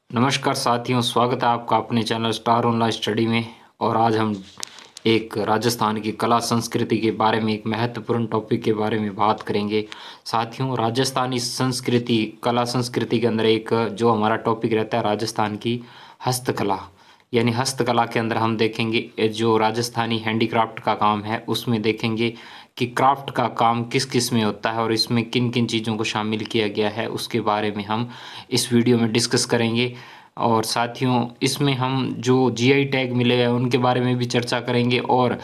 नमस्कार साथियों, स्वागत है आपका अपने चैनल स्टार ऑनलाइन स्टडी में। और आज हम एक राजस्थान की कला संस्कृति के बारे में एक महत्वपूर्ण टॉपिक के बारे में बात करेंगे। साथियों, राजस्थानी संस्कृति कला संस्कृति के अंदर एक जो हमारा टॉपिक रहता है राजस्थान की हस्तकला। यानी हस्तकला के अंदर हम देखेंगे जो राजस्थानी हैंडीक्राफ्ट का काम है उसमें देखेंगे कि क्राफ्ट का काम किस किस में होता है और इसमें किन किन चीज़ों को शामिल किया गया है उसके बारे में हम इस वीडियो में डिस्कस करेंगे। और साथियों, इसमें हम जो जीआई टैग मिले हैं उनके बारे में भी चर्चा करेंगे और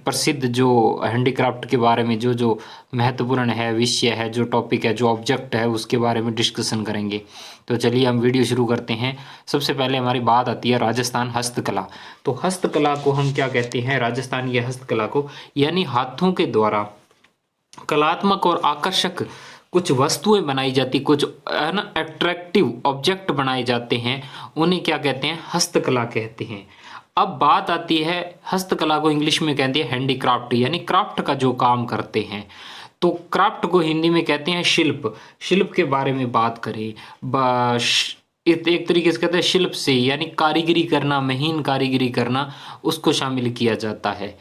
प्रसिद्ध जो हैंडीक्राफ्ट के बारे में जो जो महत्वपूर्ण है विषय है, जो टॉपिक है, जो ऑब्जेक्ट है उसके बारे में डिस्कशन करेंगे। तो चलिए हम वीडियो शुरू करते हैं। सबसे पहले हमारी बात आती है राजस्थान हस्तकला। तो हस्तकला को हम क्या कहते हैं? राजस्थान की हस्तकला को यानी हाथों के द्वारा कलात्मक और आकर्षक कुछ वस्तुएं बनाई जाती, कुछ है ना अट्रैक्टिव ऑब्जेक्ट बनाए जाते हैं, उन्हें क्या कहते हैं? हस्तकला कहते हैं। अब बात आती है हस्तकला को इंग्लिश में कहती है हैंडीक्राफ्ट, यानी क्राफ्ट का जो काम करते हैं। तो क्राफ्ट को हिंदी में कहते हैं शिल्प। शिल्प के बारे में बात करें, एक तरीके से कहते हैं शिल्प से यानी कारीगरी करना, महीन कारीगरी करना, उसको शामिल किया जाता है।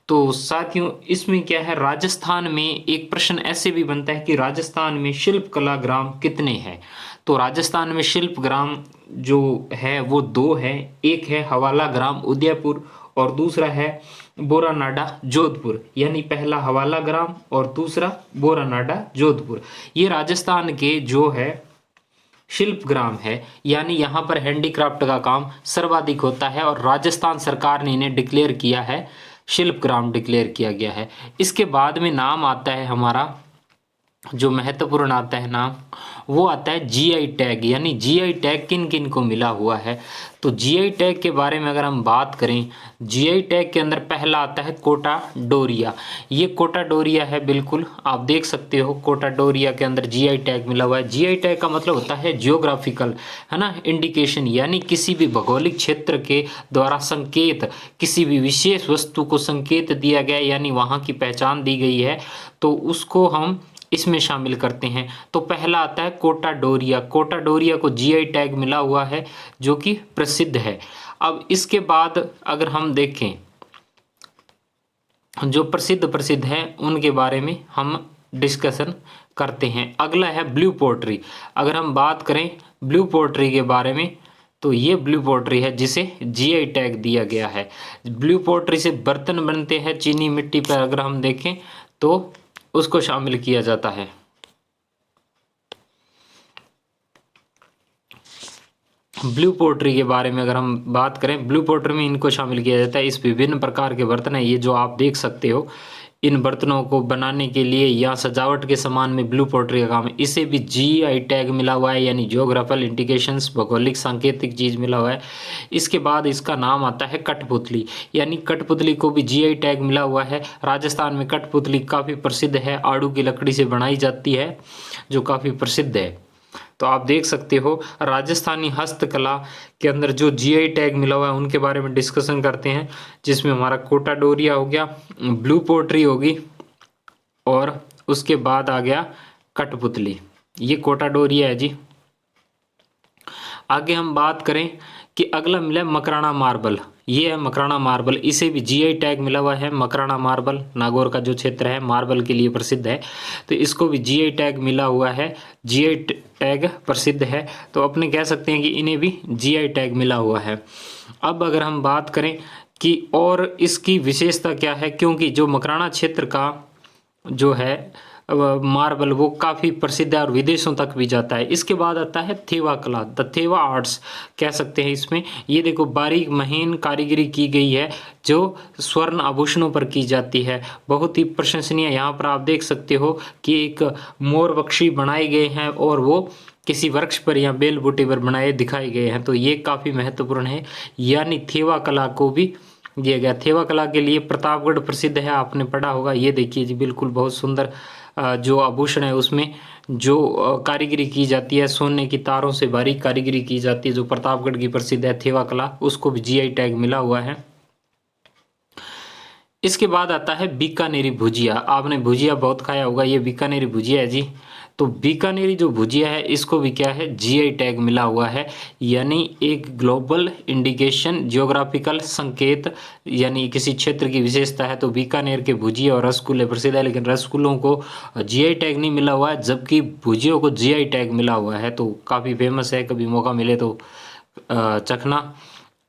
तो साथियों, इसमें क्या है, राजस्थान में एक प्रश्न ऐसे भी बनता है कि राजस्थान में शिल्प कला ग्राम कितने हैं? तो राजस्थान में शिल्प ग्राम जो है वो दो है। एक है हवाला ग्राम उदयपुर और दूसरा है बोरानाडा जोधपुर। यानी पहला हवाला ग्राम और दूसरा बोरानाडा जोधपुर। ये राजस्थान के जो है शिल्प ग्राम है, यानी यहाँ पर हैंडीक्राफ्ट का काम सर्वाधिक होता है और राजस्थान सरकार ने इन्हें डिक्लेयर किया है, शिल्प ग्राम डिक्लेयर किया गया है। इसके बाद में नाम आता है हमारा जो महत्वपूर्ण आता है नाम, वो आता है जीआई टैग। यानी जीआई टैग किन किन को मिला हुआ है? तो जीआई टैग के बारे में अगर हम बात करें, जीआई टैग के अंदर पहला आता है कोटा डोरिया। ये कोटा डोरिया है, बिल्कुल आप देख सकते हो कोटा डोरिया के अंदर जीआई टैग मिला हुआ है। जीआई टैग का मतलब होता है जियोग्राफिकल, है ना, इंडिकेशन, यानी किसी भी भौगोलिक क्षेत्र के द्वारा संकेत, किसी भी विशेष वस्तु को संकेत दिया गया यानी वहाँ की पहचान दी गई है, तो उसको हम इसमें शामिल करते हैं। तो पहला आता है कोटा डोरिया। कोटा डोरिया को जीआई टैग मिला हुआ है जो कि प्रसिद्ध है। अब इसके बाद अगर हम देखें जो प्रसिद्ध प्रसिद्ध हैं उनके बारे में हम डिस्कशन करते हैं। अगला है ब्लू पोट्री। अगर हम बात करें ब्लू पोट्री के बारे में, तो ये ब्लू पोट्री है जिसे जीआई टैग दिया गया है। ब्लू पोट्री से बर्तन बनते हैं चीनी मिट्टी पर, अगर हम देखें तो उसको शामिल किया जाता है। ब्लू पोट्री के बारे में अगर हम बात करें, ब्लू पोट्री में इनको शामिल किया जाता है। इस विभिन्न प्रकार के बर्तन है ये जो आप देख सकते हो, इन बर्तनों को बनाने के लिए या सजावट के सामान में ब्लू पोट्री का काम है। इसे भी जीआई टैग मिला हुआ है, यानी जियोग्राफिकल इंडिकेशंस, भौगोलिक सांकेतिक चीज़ मिला हुआ है। इसके बाद इसका नाम आता है कठपुतली। यानी कठपुतली को भी जीआई टैग मिला हुआ है। राजस्थान में कठपुतली काफ़ी प्रसिद्ध है, आड़ू की लकड़ी से बनाई जाती है जो काफ़ी प्रसिद्ध है। तो आप देख सकते हो राजस्थानी हस्तकला के अंदर जो जीआई टैग मिला हुआ है उनके बारे में डिस्कशन करते हैं, जिसमें हमारा कोटा डोरिया हो गया, ब्लू पोट्री होगी और उसके बाद आ गया कठपुतली। ये कोटा डोरिया है जी। आगे हम बात करें कि अगला मिला मकराना मार्बल। ये है मकराना मार्बल, इसे भी जीआई टैग मिला हुआ है। मकराना मार्बल नागौर का जो क्षेत्र है मार्बल के लिए प्रसिद्ध है, तो इसको भी जीआई टैग मिला हुआ है। जीआई टैग प्रसिद्ध है तो अपने कह सकते हैं कि इन्हें भी जीआई टैग मिला हुआ है। अब अगर हम बात करें कि और इसकी विशेषता क्या है, क्योंकि जो मकराना क्षेत्र का जो है मार्बल वो काफ़ी प्रसिद्ध है और विदेशों तक भी जाता है। इसके बाद आता है थेवा कला, द थेवा आर्ट्स कह सकते हैं इसमें। ये देखो बारीक महीन कारीगरी की गई है जो स्वर्ण आभूषणों पर की जाती है, बहुत ही प्रशंसनीय। यहाँ पर आप देख सकते हो कि एक मोर पक्षी बनाए गए हैं और वो किसी वृक्ष पर या बेल बूटे पर बनाए दिखाए गए हैं, तो ये काफ़ी महत्वपूर्ण है। यानी थेवा कला को भी दिया गया। थेवा कला के लिए प्रतापगढ़ प्रसिद्ध है, आपने पढ़ा होगा। ये देखिए जी, बिल्कुल बहुत सुंदर जो आभूषण है उसमें जो कारीगरी की जाती है, सोने की तारों से बारीक कारीगरी की जाती है, जो प्रतापगढ़ की प्रसिद्ध है थेवा कला, उसको भी जीआई टैग मिला हुआ है। इसके बाद आता है बीकानेरी भुजिया। आपने भुजिया बहुत खाया होगा, ये बीकानेरी भुजिया है जी। तो बीकानेरी जो भुजिया है इसको भी क्या है, जीआई टैग मिला हुआ है, यानी एक ग्लोबल इंडिकेशन, जियोग्राफिकल संकेत, यानी किसी क्षेत्र की विशेषता है। तो बीकानेर के भुजिया और रसगुल्ले प्रसिद्ध है, लेकिन रसगुल्लों को जीआई टैग नहीं मिला हुआ है, जबकि भुजियों को जीआई टैग मिला हुआ है। तो काफ़ी फेमस है, कभी मौका मिले तो चखना।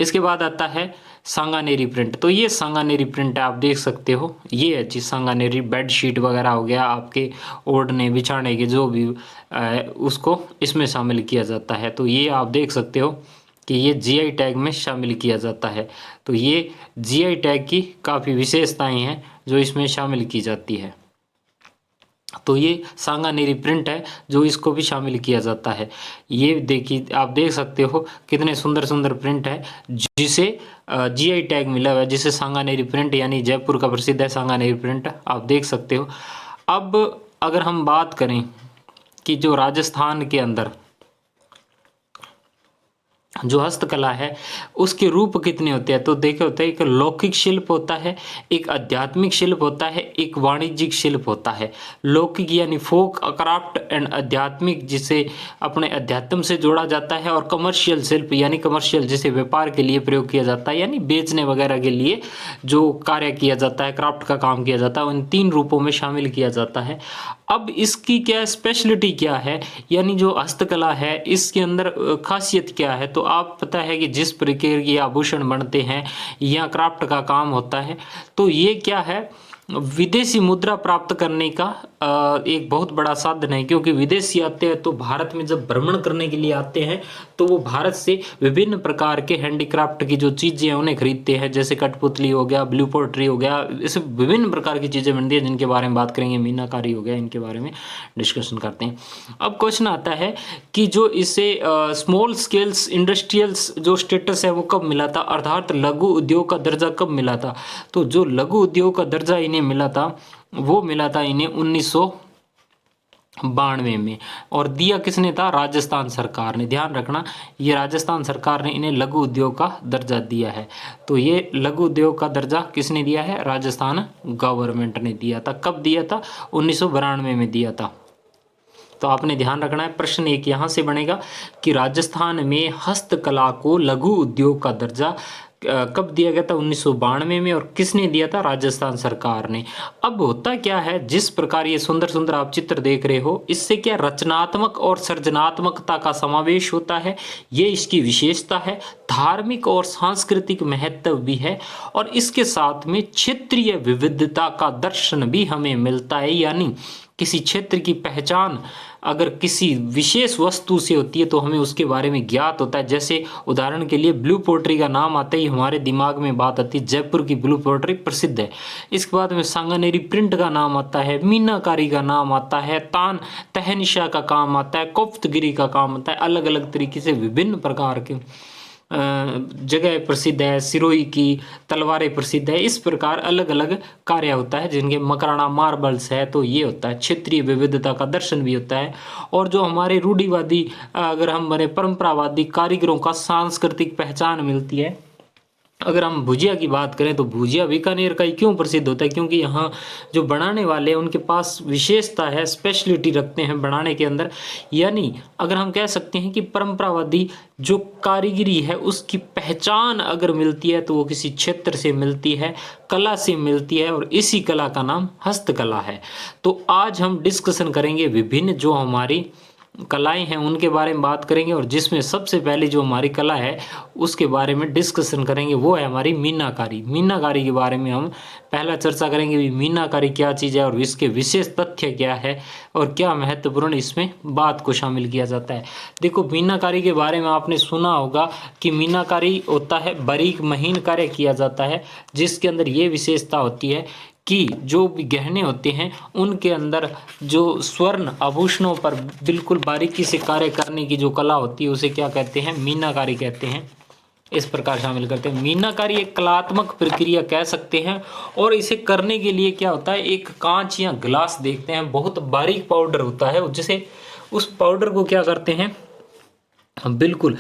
इसके बाद आता है सांगानेरी प्रिंट। तो ये सांगानेरी प्रिंट है, आप देख सकते हो, ये है चीज़ सांगानेरी। बेड शीट वगैरह हो गया, आपके ओढ़ने बिछाने के जो भी उसको इसमें शामिल किया जाता है। तो ये आप देख सकते हो कि ये जीआई टैग में शामिल किया जाता है। तो ये जीआई टैग की काफ़ी विशेषताएं हैं जो इसमें शामिल की जाती है। तो ये सांगानेरी प्रिंट है जो इसको भी शामिल किया जाता है। ये देखिए, आप देख सकते हो कितने सुंदर सुंदर प्रिंट है जिसे जीआई टैग मिला हुआ है, जिसे सांगानेरी प्रिंट, यानी जयपुर का प्रसिद्ध है सांगानेरी प्रिंट, आप देख सकते हो। अब अगर हम बात करें कि जो राजस्थान के अंदर जो हस्तकला है उसके रूप कितने होते हैं, तो देखे होते हैं, एक लौकिक शिल्प होता है, एक आध्यात्मिक शिल्प होता है, एक वाणिज्यिक शिल्प होता है। लौकिक यानी फोक क्राफ्ट एंड आध्यात्मिक, जिसे अपने अध्यात्म से जोड़ा जाता है, और कमर्शियल शिल्प यानी कमर्शियल, जिसे व्यापार के लिए प्रयोग किया जाता है, यानी बेचने वगैरह के लिए जो कार्य किया जाता है, क्राफ्ट का काम किया जाता है, उन तीन रूपों में शामिल किया जाता है। अब इसकी क्या स्पेशलिटी क्या है, यानी जो हस्तकला है इसके अंदर खासियत क्या है, तो आप पता है कि जिस प्रकार के आभूषण बनते हैं या क्राफ्ट का काम होता है, तो ये क्या है, विदेशी मुद्रा प्राप्त करने का एक बहुत बड़ा साधन है। क्योंकि विदेशी आते हैं तो भारत में जब भ्रमण करने के लिए आते हैं तो वो भारत से विभिन्न प्रकार के हैंडीक्राफ्ट की जो चीज़ें हैं उन्हें खरीदते हैं, जैसे कठपुतली हो गया, ब्लू पोट्री हो गया, ऐसे विभिन्न प्रकार की चीज़ें बनती है जिनके बारे में बात करेंगे। मीनाकारी हो गया, इनके बारे में डिस्कशन करते हैं। अब क्वेश्चन आता है कि जो इसे स्मॉल स्केल्स इंडस्ट्रियल्स जो स्टेटस है वो कब मिला था, अर्थात लघु उद्योग का दर्जा कब मिला था। तो जो लघु उद्योग का दर्जा इन्हें मिला था वो मिला था इन्हें 1992 में, और दिया किसने था, राजस्थान सरकार ने। ध्यान रखना, ये राजस्थान सरकार ने इन्हें लघु उद्योग का दर्जा दिया है। तो ये लघु उद्योग का दर्जा किसने दिया है, राजस्थान गवर्नमेंट ने दिया था। कब दिया था, 1992 में दिया था। तो आपने ध्यान रखना है, प्रश्न एक यहाँ से बनेगा कि राजस्थान में हस्तकला को लघु उद्योग का दर्जा कब दिया गया था, 1992 में, और किसने दिया था, राजस्थान सरकार ने। अब होता क्या है, जिस प्रकार ये सुंदर सुंदर आप चित्र देख रहे हो, इससे क्या रचनात्मक और सृजनात्मकता का समावेश होता है, ये इसकी विशेषता है। धार्मिक और सांस्कृतिक महत्व भी है, और इसके साथ में क्षेत्रीय विविधता का दर्शन भी हमें मिलता है। यानी किसी क्षेत्र की पहचान अगर किसी विशेष वस्तु से होती है तो हमें उसके बारे में ज्ञात होता है। जैसे उदाहरण के लिए ब्लू पोट्री का नाम आते ही हमारे दिमाग में बात आती है, जयपुर की ब्लू पोट्री प्रसिद्ध है। इसके बाद में सांगानेरी प्रिंट का नाम आता है, मीनाकारी का नाम आता है, तान तहनिशा का काम आता है, कोफ्तगिरी का काम आता है। अलग अलग तरीके से विभिन्न प्रकार के जगह प्रसिद्ध है, सिरोही की तलवारें प्रसिद्ध है। इस प्रकार अलग अलग कार्य होता है, जिनके मकराना मार्बल्स है। तो ये होता है क्षेत्रीय विविधता का दर्शन भी होता है। और जो हमारे रूढ़िवादी, अगर हम बने परंपरावादी कारीगरों का सांस्कृतिक पहचान मिलती है। अगर हम भुजिया की बात करें तो भुजिया बीकानेर का ही क्यों प्रसिद्ध होता है, क्योंकि यहाँ जो बनाने वाले हैं उनके पास विशेषता है, स्पेशलिटी रखते हैं बनाने के अंदर। यानी अगर हम कह सकते हैं कि परंपरावादी जो कारीगरी है उसकी पहचान अगर मिलती है तो वो किसी क्षेत्र से मिलती है, कला से मिलती है, और इसी कला का नाम हस्तकला है। तो आज हम डिस्कशन करेंगे विभिन्न जो हमारी कलाएं हैं उनके बारे में बात करेंगे, और जिसमें सबसे पहले जो हमारी कला है उसके बारे में डिस्कशन करेंगे, वो है हमारी मीनाकारी। मीनाकारी के बारे में हम पहला चर्चा करेंगे भी मीनाकारी क्या चीज़ है और इसके विशेष तथ्य क्या है और क्या महत्वपूर्ण इसमें बात को शामिल किया जाता है। देखो, मीनाकारी के बारे में आपने सुना होगा कि मीनाकारी होता है बारीक महीन कार्य किया जाता है, जिसके अंदर ये विशेषता होती है कि जो भी गहने होते हैं उनके अंदर जो स्वर्ण आभूषणों पर बिल्कुल बारीकी से कार्य करने की जो कला होती है उसे क्या कहते हैं, मीनाकारी कहते हैं। इस प्रकार शामिल करते हैं। मीनाकारी एक कलात्मक प्रक्रिया कह सकते हैं, और इसे करने के लिए क्या होता है, एक कांच या ग्लास देखते हैं, बहुत बारीक पाउडर होता है, जिसे उस पाउडर को क्या करते हैं, बिल्कुल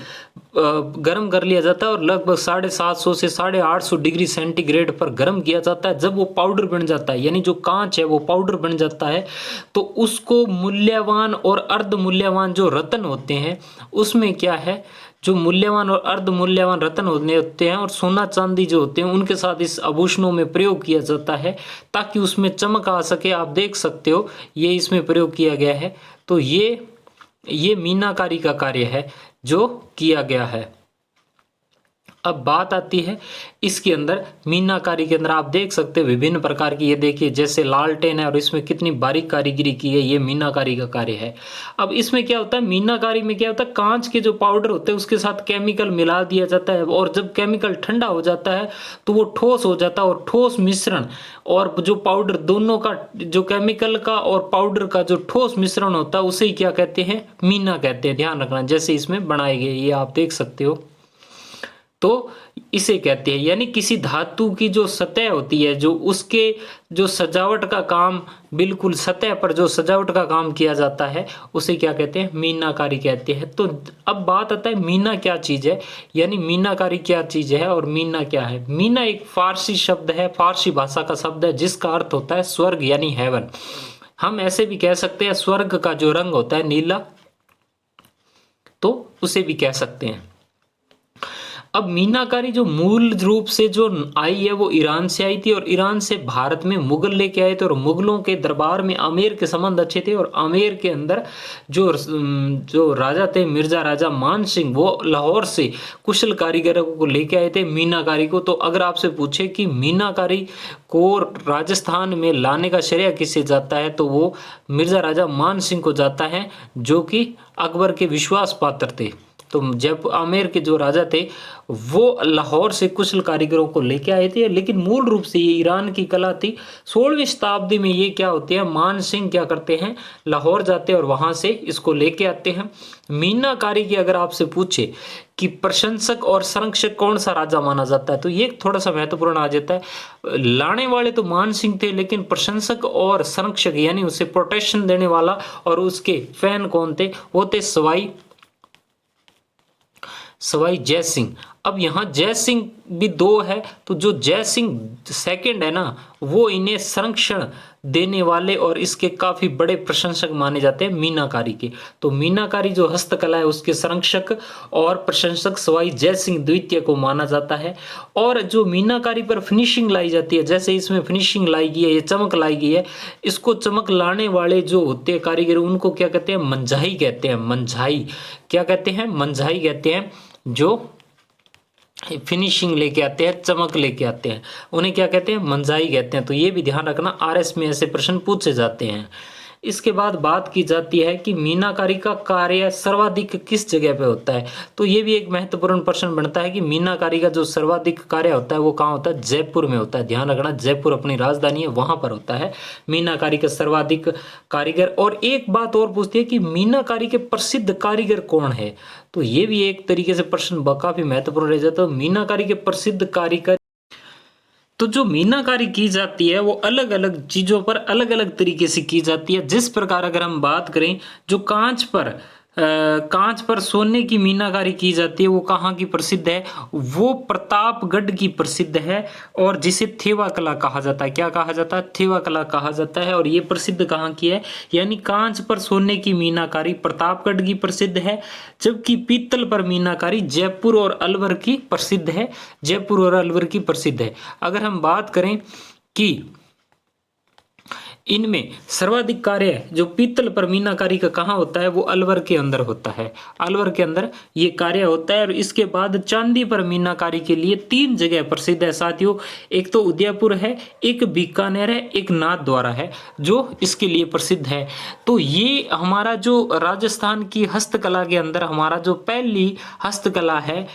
गर्म कर लिया जाता है और लगभग 750 से 850 डिग्री सेंटीग्रेड पर गर्म किया जाता है। जब वो पाउडर बन जाता है, यानी जो कांच है वो पाउडर बन जाता है, तो उसको मूल्यवान और अर्ध मूल्यवान जो रत्न होते हैं उसमें क्या है, जो मूल्यवान और अर्ध मूल्यवान रत्न होते हैं और सोना चांदी जो होते हैं उनके साथ इस आभूषणों में प्रयोग किया जाता है ताकि उसमें चमक आ सके। आप देख सकते हो ये इसमें प्रयोग किया गया है। तो ये मीनाकारी का कार्य है जो किया गया है। अब बात आती है इसके अंदर, मीनाकारी के अंदर आप देख सकते हैं विभिन्न प्रकार की, ये देखिए जैसे लालटेन है और इसमें कितनी बारीक कारीगरी की है, ये मीनाकारी का कार्य है। अब इसमें क्या होता है, मीनाकारी में क्या होता है, कांच के जो पाउडर होते हैं उसके साथ केमिकल मिला दिया जाता है और जब केमिकल ठंडा हो जाता है तो वो ठोस हो जाता है और ठोस मिश्रण और जो पाउडर दोनों का, जो केमिकल का और पाउडर का जो ठोस मिश्रण होता है उसे ही क्या कहते हैं, मीना कहते हैं। ध्यान रखना, जैसे इसमें बनाए गए ये आप देख सकते हो, तो इसे कहते हैं। यानी किसी धातु की जो सतह होती है, जो उसके जो सजावट का काम, बिल्कुल सतह पर जो सजावट का काम किया जाता है उसे क्या कहते हैं, मीनाकारी कहते हैं। तो अब बात आता है मीना क्या चीज़ है, यानी मीनाकारी क्या चीज़ है और मीना क्या है। मीना एक फारसी शब्द है, फारसी भाषा का शब्द है जिसका अर्थ होता है स्वर्ग यानी हेवन। हम ऐसे भी कह सकते हैं स्वर्ग का जो रंग होता है नीला, तो उसे भी कह सकते हैं। अब मीनाकारी जो मूल रूप से जो आई है वो ईरान से आई थी और ईरान से भारत में मुगल लेके आए थे और मुगलों के दरबार में आमेर के संबंध अच्छे थे और आमेर के अंदर जो राजा थे मिर्जा राजा मान सिंह, वो लाहौर से कुशल कारीगरों को लेके आए थे मीनाकारी को। तो अगर आपसे पूछे कि मीनाकारी को राजस्थान में लाने का श्रेय किसे जाता है, तो वो मिर्जा राजा मान सिंह को जाता है जो कि अकबर के विश्वास पात्र थे। तो जब आमेर के जो राजा थे वो लाहौर से कुशल कारीगरों को लेके आए थे, लेकिन मूल रूप से ये ईरान की कला थी। 16वीं शताब्दी में ये क्या होती है, मान सिंह क्या करते हैं, लाहौर जाते हैं और वहां से इसको लेके आते हैं। मीनाकारी की अगर आपसे पूछे कि प्रशंसक और संरक्षक कौन सा राजा माना जाता है, तो ये थोड़ा सा महत्वपूर्ण आ जाता है। लाने वाले तो मान सिंह थे, लेकिन प्रशंसक और संरक्षक यानी उसे प्रोटेक्शन देने वाला और उसके फैन कौन थे, वो थे सवाई जय सिंह। अब यहाँ जय सिंह भी दो है, तो जो जय सिंह सेकंड है ना, वो इन्हें संरक्षण देने वाले और इसके काफी बड़े प्रशंसक माने जाते हैं मीनाकारी के। तो मीनाकारी जो हस्तकला है उसके संरक्षक और प्रशंसक सवाई जय सिंह द्वितीय को माना जाता है। और जो मीनाकारी पर फिनिशिंग लाई जाती है, जैसे इसमें फिनिशिंग लाई गई है, ये चमक लाई गई है, इसको चमक लाने वाले जो होते हैं कारीगर उनको क्या कहते हैं, मंझाई कहते हैं। मंझाई क्या कहते हैं, मंझाई कहते हैं। जो फिनिशिंग लेके आते हैं, चमक लेके आते हैं, उन्हें क्या कहते हैं, मंझाई कहते हैं। तो ये भी ध्यान रखना, आरएस में ऐसे प्रश्न पूछे जाते हैं। इसके बाद बात की जाती है कि मीनाकारी का कार्य सर्वाधिक किस जगह पे होता है। तो ये भी एक महत्वपूर्ण प्रश्न बनता है कि मीनाकारी का जो सर्वाधिक कार्य होता है वो कहाँ होता है, जयपुर में होता है। ध्यान रखना, जयपुर अपनी राजधानी है, वहां पर होता है मीनाकारी का सर्वाधिक कारीगर। और एक बात और पूछती है कि मीनाकारी के प्रसिद्ध कारीगर कौन है, तो ये भी एक तरीके से प्रश्न काफी महत्वपूर्ण रह जाता है। मीनाकारी के प्रसिद्ध कारीगर, तो जो मीनाकारी की जाती है वो अलग अलग चीजों पर अलग अलग तरीके से की जाती है। जिस प्रकार अगर हम बात करें, जो कांच पर सोने की मीनाकारी की जाती है वो कहाँ की प्रसिद्ध है, वो प्रतापगढ़ की प्रसिद्ध है और जिसे थेवा कला कहा जाता है। क्या कहा जाता है, थेवा कला कहा जाता है। और ये प्रसिद्ध कहाँ की है, यानी कांच पर सोने की मीनाकारी प्रतापगढ़ की प्रसिद्ध है, जबकि पीतल पर मीनाकारी जयपुर और अलवर की प्रसिद्ध है, जयपुर और अलवर की प्रसिद्ध है। अगर हम बात करें कि इनमें सर्वाधिक कार्य जो पीतल पर मीनाकारी का कहाँ होता है, वो अलवर के अंदर होता है, अलवर के अंदर ये कार्य होता है। और इसके बाद चांदी पर मीनाकारी के लिए 3 जगह प्रसिद्ध है साथियों, एक तो उदयपुर है, एक बीकानेर है, एक नाथद्वारा है जो इसके लिए प्रसिद्ध है। तो ये हमारा जो राजस्थान की हस्तकला के अंदर हमारा जो पहली हस्तकला है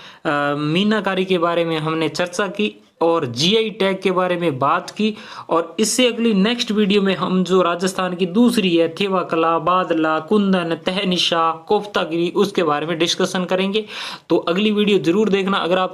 मीनाकारी के बारे में हमने चर्चा की और जीआई टैग के बारे में बात की। और इससे अगली नेक्स्ट वीडियो में हम जो राजस्थान की दूसरी है थेवा कला, बादला, कुंदन, तहनिशा, कोफ्तागिरी, उसके बारे में डिस्कशन करेंगे। तो अगली वीडियो जरूर देखना। अगर आप